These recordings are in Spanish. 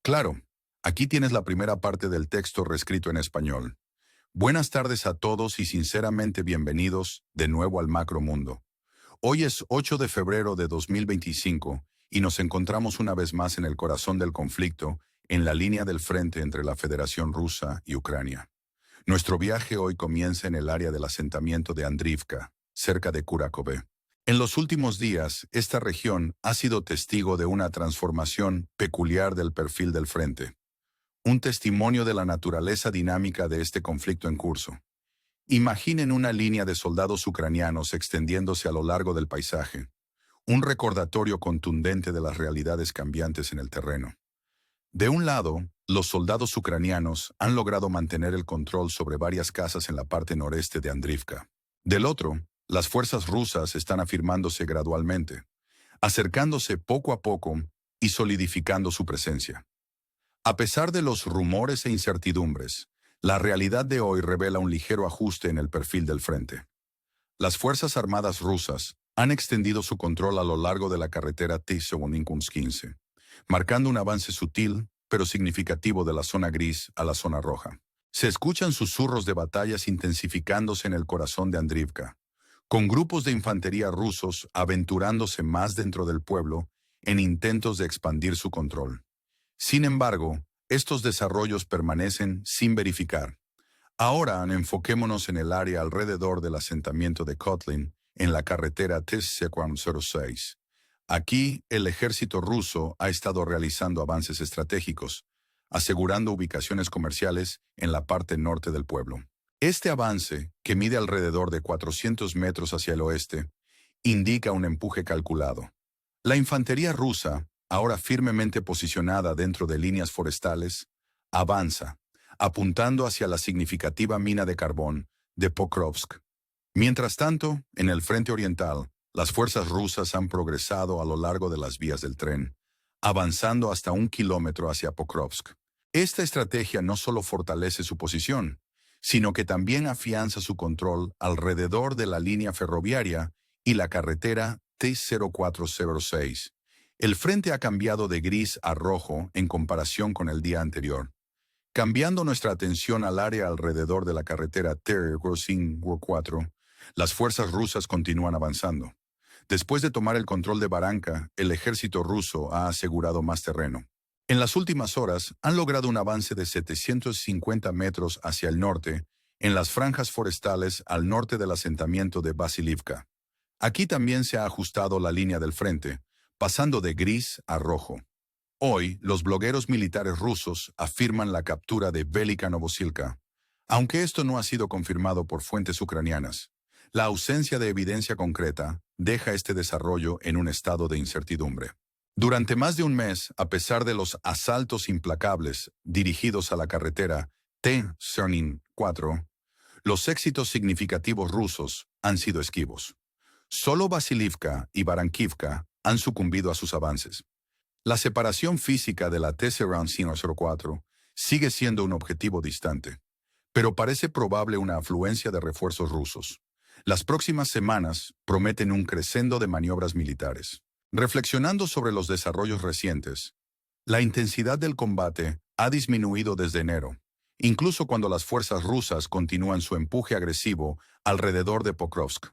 Claro, aquí tienes la primera parte del texto reescrito en español. Buenas tardes a todos y sinceramente bienvenidos de nuevo al Macro Mundo. Hoy es 8 de febrero de 2025 y nos encontramos una vez más en el corazón del conflicto, en la línea del frente entre la Federación Rusa y Ucrania. Nuestro viaje hoy comienza en el área del asentamiento de Andrivka, cerca de Kurakhove. En los últimos días, esta región ha sido testigo de una transformación peculiar del perfil del frente, un testimonio de la naturaleza dinámica de este conflicto en curso. Imaginen una línea de soldados ucranianos extendiéndose a lo largo del paisaje, un recordatorio contundente de las realidades cambiantes en el terreno. De un lado, los soldados ucranianos han logrado mantener el control sobre varias casas en la parte noreste de Andrivka. Del otro, las fuerzas rusas están afirmándose gradualmente, acercándose poco a poco y solidificando su presencia. A pesar de los rumores e incertidumbres, la realidad de hoy revela un ligero ajuste en el perfil del frente. Las Fuerzas Armadas rusas han extendido su control a lo largo de la carretera T-15, marcando un avance sutil, pero significativo de la zona gris a la zona roja. Se escuchan susurros de batallas intensificándose en el corazón de Andrivka, con grupos de infantería rusos aventurándose más dentro del pueblo en intentos de expandir su control. Sin embargo, estos desarrollos permanecen sin verificar. Ahora enfoquémonos en el área alrededor del asentamiento de Kotlin, en la carretera T-06. Aquí, el ejército ruso ha estado realizando avances estratégicos, asegurando ubicaciones comerciales en la parte norte del pueblo. Este avance, que mide alrededor de 400 metros hacia el oeste, indica un empuje calculado. La infantería rusa, ahora firmemente posicionada dentro de líneas forestales, avanza, apuntando hacia la significativa mina de carbón de Pokrovsk. Mientras tanto, en el frente oriental, las fuerzas rusas han progresado a lo largo de las vías del tren, avanzando hasta 1 kilómetro hacia Pokrovsk. Esta estrategia no solo fortalece su posición, sino que también afianza su control alrededor de la línea ferroviaria y la carretera T-0406. El frente ha cambiado de gris a rojo en comparación con el día anterior. Cambiando nuestra atención al área alrededor de la carretera T-04, las fuerzas rusas continúan avanzando. Después de tomar el control de Baranka, el ejército ruso ha asegurado más terreno. En las últimas horas, han logrado un avance de 750 metros hacia el norte, en las franjas forestales al norte del asentamiento de Vasilivka. Aquí también se ha ajustado la línea del frente, pasando de gris a rojo. Hoy, los blogueros militares rusos afirman la captura de Velika Novosilka, aunque esto no ha sido confirmado por fuentes ucranianas. La ausencia de evidencia concreta deja este desarrollo en un estado de incertidumbre. Durante más de un mes, a pesar de los asaltos implacables dirigidos a la carretera T-04, los éxitos significativos rusos han sido esquivos. Solo Vasilivka y Barankivka han sucumbido a sus avances. La separación física de la T-04 sigue siendo un objetivo distante, pero parece probable una afluencia de refuerzos rusos. Las próximas semanas prometen un crescendo de maniobras militares. Reflexionando sobre los desarrollos recientes, la intensidad del combate ha disminuido desde enero, incluso cuando las fuerzas rusas continúan su empuje agresivo alrededor de Pokrovsk.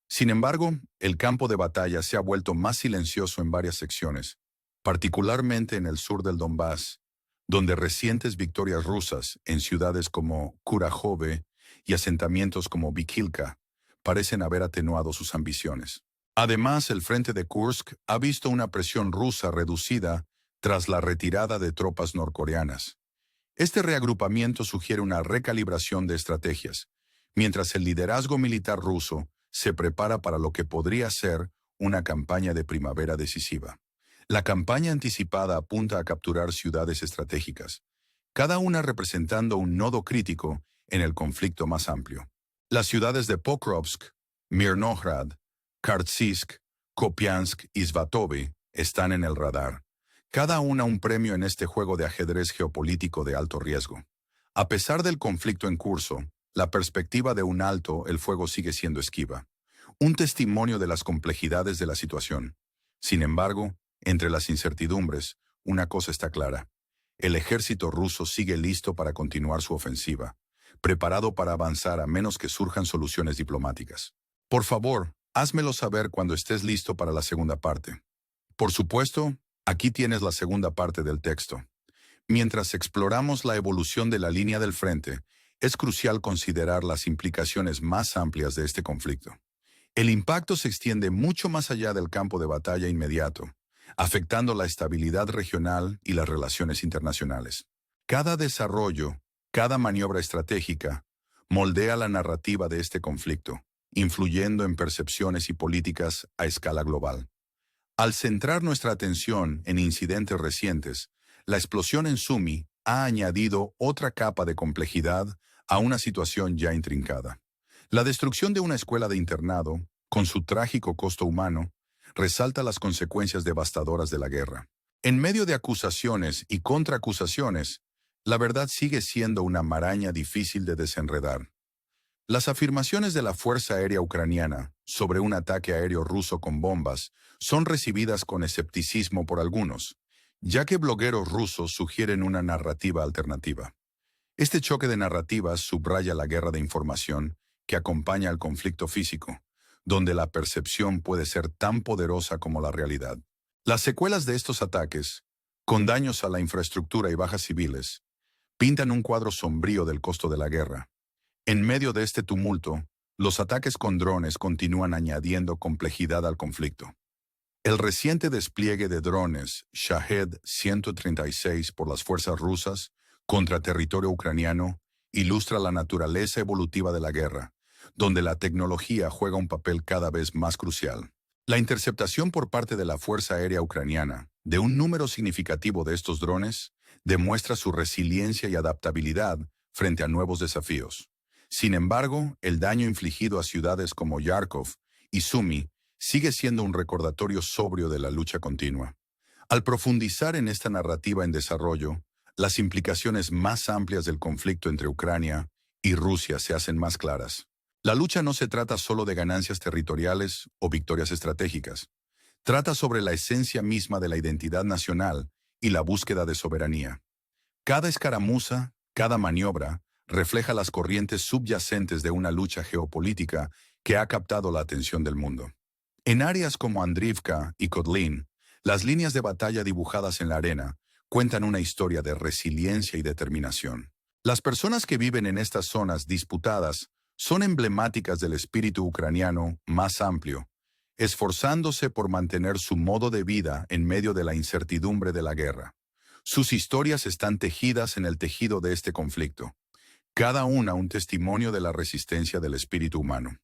Sin embargo, el campo de batalla se ha vuelto más silencioso en varias secciones, particularmente en el sur del Donbass, donde recientes victorias rusas en ciudades como Kurakhove y asentamientos como Vikilka parecen haber atenuado sus ambiciones. Además, el frente de Kursk ha visto una presión rusa reducida tras la retirada de tropas norcoreanas. Este reagrupamiento sugiere una recalibración de estrategias, mientras el liderazgo militar ruso se prepara para lo que podría ser una campaña de primavera decisiva. La campaña anticipada apunta a capturar ciudades estratégicas, cada una representando un nodo crítico en el conflicto más amplio. Las ciudades de Pokrovsk, Mirnohrad, Kartzisk, Kopiansk y Svatove están en el radar, cada una un premio en este juego de ajedrez geopolítico de alto riesgo. A pesar del conflicto en curso, la perspectiva de un alto el fuego sigue siendo esquiva, un testimonio de las complejidades de la situación. Sin embargo, entre las incertidumbres, una cosa está clara. el ejército ruso sigue listo para continuar su ofensiva, preparado para avanzar a menos que surjan soluciones diplomáticas. Por favor, házmelo saber cuando estés listo para la segunda parte. Por supuesto, aquí tienes la segunda parte del texto. Mientras exploramos la evolución de la línea del frente, es crucial considerar las implicaciones más amplias de este conflicto. El impacto se extiende mucho más allá del campo de batalla inmediato, afectando la estabilidad regional y las relaciones internacionales. Cada desarrollo, cada maniobra estratégica, moldea la narrativa de este conflicto, influyendo en percepciones y políticas a escala global. Al centrar nuestra atención en incidentes recientes, la explosión en Sumi ha añadido otra capa de complejidad a una situación ya intrincada. La destrucción de una escuela de internado, con su trágico costo humano, resalta las consecuencias devastadoras de la guerra. En medio de acusaciones y contraacusaciones, la verdad sigue siendo una maraña difícil de desenredar. Las afirmaciones de la Fuerza Aérea Ucraniana sobre un ataque aéreo ruso con bombas son recibidas con escepticismo por algunos, ya que blogueros rusos sugieren una narrativa alternativa. Este choque de narrativas subraya la guerra de información que acompaña al conflicto físico, donde la percepción puede ser tan poderosa como la realidad. Las secuelas de estos ataques, con daños a la infraestructura y bajas civiles, pintan un cuadro sombrío del costo de la guerra. En medio de este tumulto, los ataques con drones continúan añadiendo complejidad al conflicto. El reciente despliegue de drones Shahed-136 por las fuerzas rusas contra territorio ucraniano ilustra la naturaleza evolutiva de la guerra, donde la tecnología juega un papel cada vez más crucial. La interceptación por parte de la Fuerza Aérea Ucraniana de un número significativo de estos drones demuestra su resiliencia y adaptabilidad frente a nuevos desafíos. Sin embargo, el daño infligido a ciudades como Kharkov y Sumi sigue siendo un recordatorio sobrio de la lucha continua. Al profundizar en esta narrativa en desarrollo, las implicaciones más amplias del conflicto entre Ucrania y Rusia se hacen más claras. La lucha no se trata solo de ganancias territoriales o victorias estratégicas. Trata sobre la esencia misma de la identidad nacional y la búsqueda de soberanía. Cada escaramuza, cada maniobra, refleja las corrientes subyacentes de una lucha geopolítica que ha captado la atención del mundo. En áreas como Andrivka y Kotlin, las líneas de batalla dibujadas en la arena cuentan una historia de resiliencia y determinación. Las personas que viven en estas zonas disputadas son emblemáticas del espíritu ucraniano más amplio, esforzándose por mantener su modo de vida en medio de la incertidumbre de la guerra. Sus historias están tejidas en el tejido de este conflicto, cada una un testimonio de la resistencia del espíritu humano.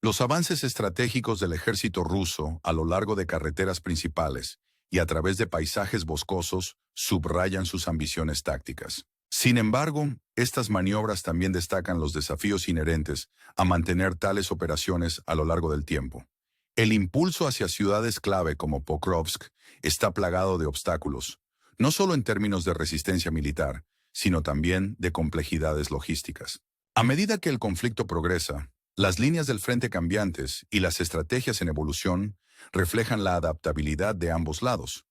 Los avances estratégicos del ejército ruso a lo largo de carreteras principales y a través de paisajes boscosos subrayan sus ambiciones tácticas. Sin embargo, estas maniobras también destacan los desafíos inherentes a mantener tales operaciones a lo largo del tiempo. El impulso hacia ciudades clave como Pokrovsk está plagado de obstáculos, no solo en términos de resistencia militar, sino también de complejidades logísticas. A medida que el conflicto progresa, las líneas del frente cambiantes y las estrategias en evolución reflejan la adaptabilidad de ambos lados,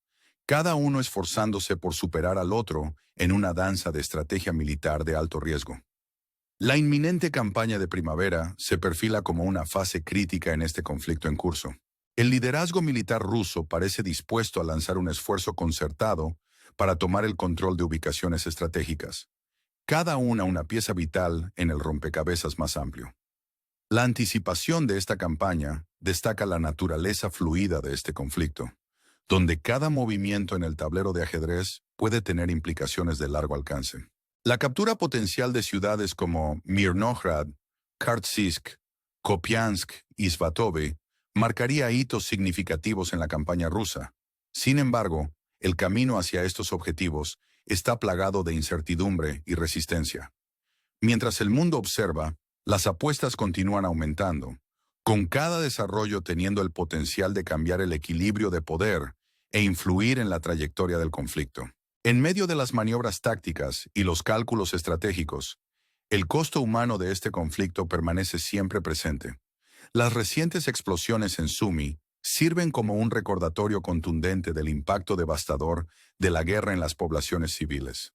cada uno esforzándose por superar al otro en una danza de estrategia militar de alto riesgo. La inminente campaña de primavera se perfila como una fase crítica en este conflicto en curso. El liderazgo militar ruso parece dispuesto a lanzar un esfuerzo concertado para tomar el control de ubicaciones estratégicas, cada una pieza vital en el rompecabezas más amplio. La anticipación de esta campaña destaca la naturaleza fluida de este conflicto, donde cada movimiento en el tablero de ajedrez puede tener implicaciones de largo alcance. La captura potencial de ciudades como Mirnohrad, Kartsinsk, Kopiansk y Svatove marcaría hitos significativos en la campaña rusa. Sin embargo, el camino hacia estos objetivos está plagado de incertidumbre y resistencia. Mientras el mundo observa, las apuestas continúan aumentando, con cada desarrollo teniendo el potencial de cambiar el equilibrio de poder e influir en la trayectoria del conflicto. En medio de las maniobras tácticas y los cálculos estratégicos, el costo humano de este conflicto permanece siempre presente. Las recientes explosiones en Sumi sirven como un recordatorio contundente del impacto devastador de la guerra en las poblaciones civiles.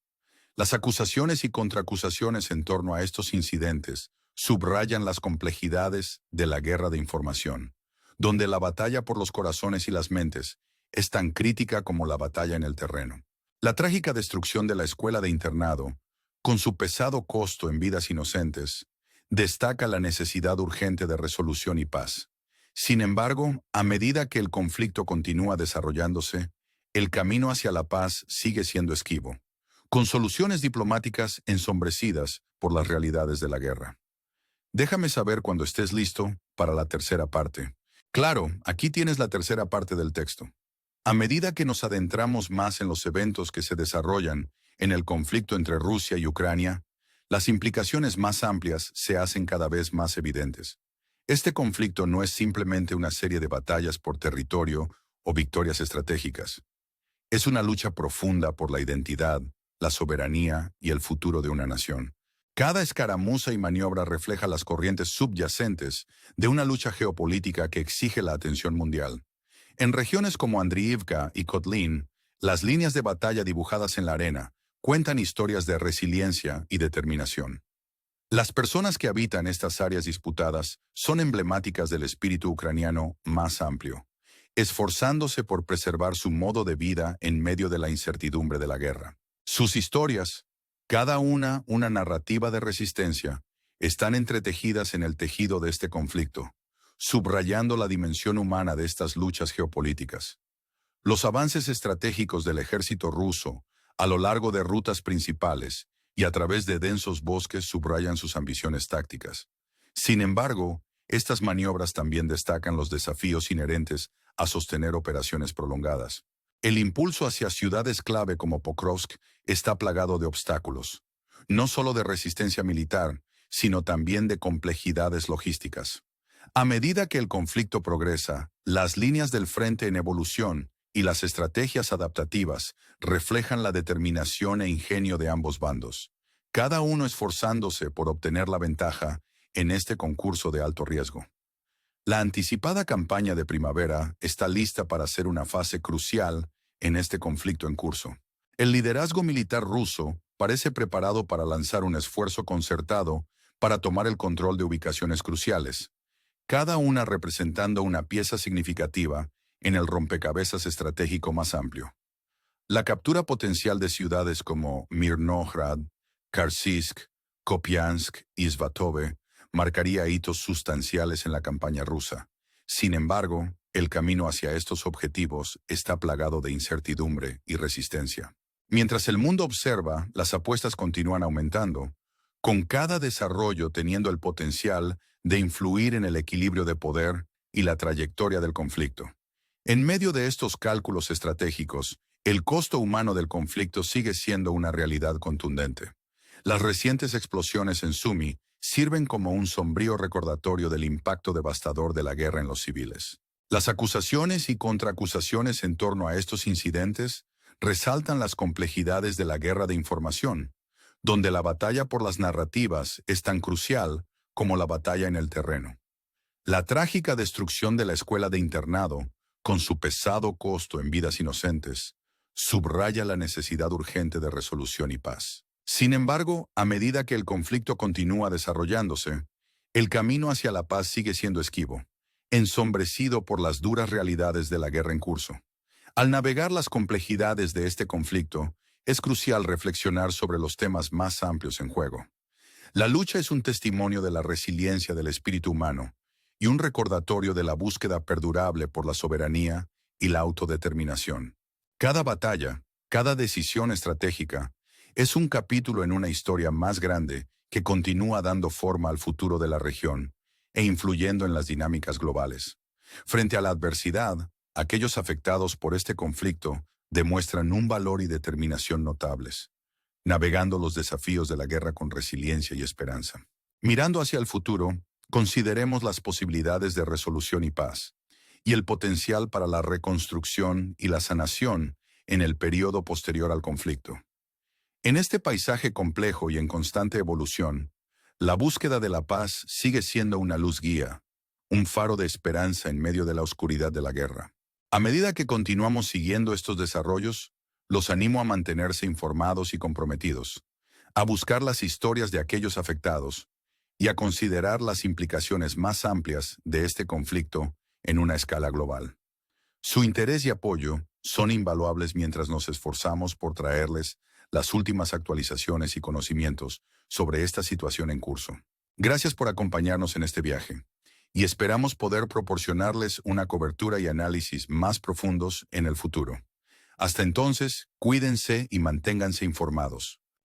Las acusaciones y contraacusaciones en torno a estos incidentes subrayan las complejidades de la guerra de información, donde la batalla por los corazones y las mentes es tan crítica como la batalla en el terreno. La trágica destrucción de la escuela de internado, con su pesado costo en vidas inocentes, destaca la necesidad urgente de resolución y paz. Sin embargo, a medida que el conflicto continúa desarrollándose, el camino hacia la paz sigue siendo esquivo, con soluciones diplomáticas ensombrecidas por las realidades de la guerra. Déjame saber cuando estés listo para la tercera parte. Claro, aquí tienes la tercera parte del texto. A medida que nos adentramos más en los eventos que se desarrollan en el conflicto entre Rusia y Ucrania, las implicaciones más amplias se hacen cada vez más evidentes. Este conflicto no es simplemente una serie de batallas por territorio o victorias estratégicas. Es una lucha profunda por la identidad, la soberanía y el futuro de una nación. Cada escaramuza y maniobra refleja las corrientes subyacentes de una lucha geopolítica que exige la atención mundial. En regiones como Andriivka y Kotlin, las líneas de batalla dibujadas en la arena cuentan historias de resiliencia y determinación. Las personas que habitan estas áreas disputadas son emblemáticas del espíritu ucraniano más amplio, esforzándose por preservar su modo de vida en medio de la incertidumbre de la guerra. Sus historias, cada una narrativa de resistencia, están entretejidas en el tejido de este conflicto, subrayando la dimensión humana de estas luchas geopolíticas. Los avances estratégicos del ejército ruso, a lo largo de rutas principales y a través de densos bosques, subrayan sus ambiciones tácticas. Sin embargo, estas maniobras también destacan los desafíos inherentes a sostener operaciones prolongadas. El impulso hacia ciudades clave como Pokrovsk está plagado de obstáculos, no solo de resistencia militar, sino también de complejidades logísticas. A medida que el conflicto progresa, las líneas del frente en evolución y las estrategias adaptativas reflejan la determinación e ingenio de ambos bandos, cada uno esforzándose por obtener la ventaja en este concurso de alto riesgo. La anticipada campaña de primavera está lista para ser una fase crucial en este conflicto en curso. El liderazgo militar ruso parece preparado para lanzar un esfuerzo concertado para tomar el control de ubicaciones cruciales, cada una representando una pieza significativa en el rompecabezas estratégico más amplio. La captura potencial de ciudades como Mirnohrad, Karsisk, Kopiansk y Svatove marcaría hitos sustanciales en la campaña rusa. Sin embargo, el camino hacia estos objetivos está plagado de incertidumbre y resistencia. Mientras el mundo observa, las apuestas continúan aumentando, con cada desarrollo teniendo el potencial de influir en el equilibrio de poder y la trayectoria del conflicto. En medio de estos cálculos estratégicos, el costo humano del conflicto sigue siendo una realidad contundente. Las recientes explosiones en Sumy sirven como un sombrío recordatorio del impacto devastador de la guerra en los civiles. Las acusaciones y contraacusaciones en torno a estos incidentes resaltan las complejidades de la guerra de información, donde la batalla por las narrativas es tan crucial como la batalla en el terreno. La trágica destrucción de la escuela de internado, con su pesado costo en vidas inocentes, subraya la necesidad urgente de resolución y paz. Sin embargo, a medida que el conflicto continúa desarrollándose, el camino hacia la paz sigue siendo esquivo, ensombrecido por las duras realidades de la guerra en curso. Al navegar las complejidades de este conflicto, es crucial reflexionar sobre los temas más amplios en juego. La lucha es un testimonio de la resiliencia del espíritu humano y un recordatorio de la búsqueda perdurable por la soberanía y la autodeterminación. Cada batalla, cada decisión estratégica, es un capítulo en una historia más grande que continúa dando forma al futuro de la región e influyendo en las dinámicas globales. Frente a la adversidad, aquellos afectados por este conflicto demuestran un valor y determinación notables, navegando los desafíos de la guerra con resiliencia y esperanza. Mirando hacia el futuro, consideremos las posibilidades de resolución y paz, y el potencial para la reconstrucción y la sanación en el periodo posterior al conflicto. En este paisaje complejo y en constante evolución, la búsqueda de la paz sigue siendo una luz guía, un faro de esperanza en medio de la oscuridad de la guerra. A medida que continuamos siguiendo estos desarrollos, los animo a mantenerse informados y comprometidos, a buscar las historias de aquellos afectados y a considerar las implicaciones más amplias de este conflicto en una escala global. Su interés y apoyo son invaluables mientras nos esforzamos por traerles las últimas actualizaciones y conocimientos sobre esta situación en curso. Gracias por acompañarnos en este viaje, y esperamos poder proporcionarles una cobertura y análisis más profundos en el futuro. Hasta entonces, cuídense y manténganse informados.